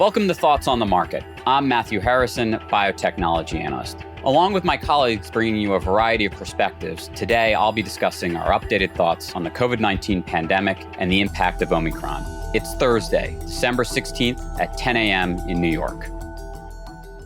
Welcome to Thoughts on the Market. I'm Matthew Harrison, biotechnology analyst. Along with my colleagues bringing you a variety of perspectives, today I'll be discussing our updated thoughts on the COVID-19 pandemic and the impact of Omicron. It's Thursday, December 16th at 10 a.m. in New York.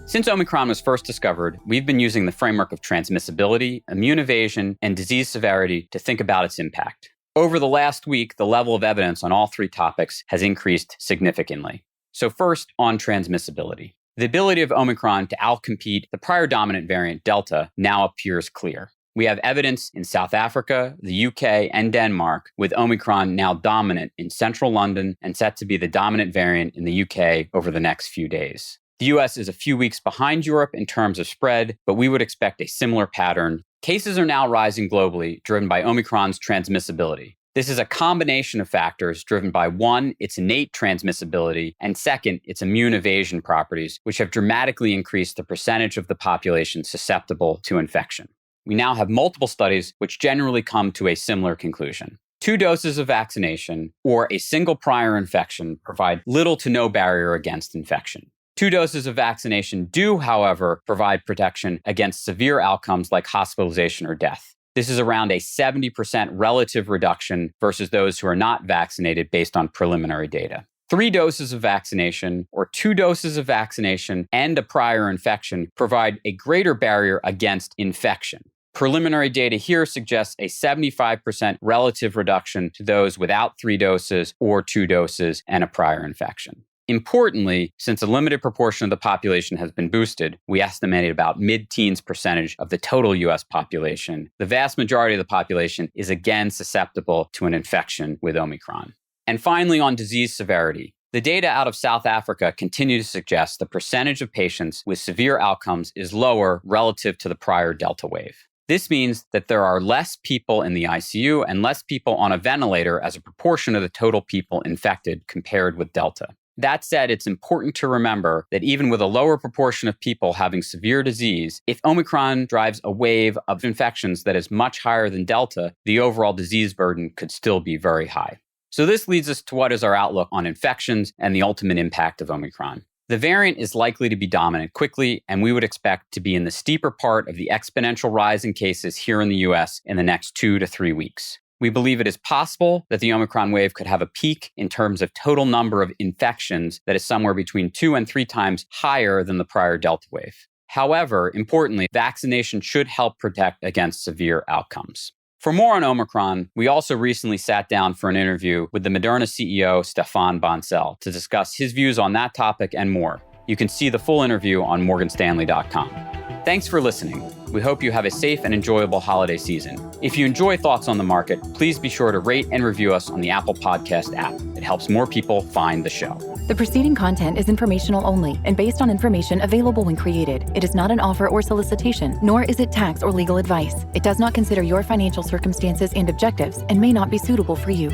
Since Omicron was first discovered, we've been using the framework of transmissibility, immune evasion, and disease severity to think about its impact. Over the last week, the level of evidence on all three topics has increased significantly. So first, on transmissibility. The ability of Omicron to outcompete the prior dominant variant, Delta, now appears clear. We have evidence in South Africa, the UK, and Denmark, with Omicron now dominant in central London and set to be the dominant variant in the UK over the next few days. The US is a few weeks behind Europe in terms of spread, but we would expect a similar pattern. Cases are now rising globally, driven by Omicron's transmissibility. This is a combination of factors driven by, one, its innate transmissibility, and second, its immune evasion properties, which have dramatically increased the percentage of the population susceptible to infection. We now have multiple studies which generally come to a similar conclusion. 2 doses of vaccination or a single prior infection provide little to no barrier against infection. 2 doses of vaccination do, however, provide protection against severe outcomes like hospitalization or death. This is around a 70% relative reduction versus those who are not vaccinated based on preliminary data. 3 doses of vaccination or 2 doses of vaccination and a prior infection provide a greater barrier against infection. Preliminary data here suggests a 75% relative reduction to those without 3 doses or 2 doses and a prior infection. Importantly, since a limited proportion of the population has been boosted, we estimate about mid-teens percentage of the total US population, the vast majority of the population is again susceptible to an infection with Omicron. And finally, on disease severity. The data out of South Africa continue to suggest the percentage of patients with severe outcomes is lower relative to the prior Delta wave. This means that there are less people in the ICU and less people on a ventilator as a proportion of the total people infected compared with Delta. That said, it's important to remember that even with a lower proportion of people having severe disease, if Omicron drives a wave of infections that is much higher than Delta, the overall disease burden could still be very high. So this leads us to what is our outlook on infections and the ultimate impact of Omicron. The variant is likely to be dominant quickly, and we would expect to be in the steeper part of the exponential rise in cases here in the US in the next 2 to 3 weeks. We believe it is possible that the Omicron wave could have a peak in terms of total number of infections that is somewhere between 2 and 3 times higher than the prior Delta wave. However, importantly, vaccination should help protect against severe outcomes. For more on Omicron, we also recently sat down for an interview with the Moderna CEO, Stéphane Bancel, to discuss his views on that topic and more. You can see the full interview on morganstanley.com. Thanks for listening. We hope you have a safe and enjoyable holiday season. If you enjoy Thoughts on the Market, please be sure to rate and review us on the Apple Podcast app. It helps more people find the show. The preceding content is informational only and based on information available when created. It is not an offer or solicitation, nor is it tax or legal advice. It does not consider your financial circumstances and objectives and may not be suitable for you.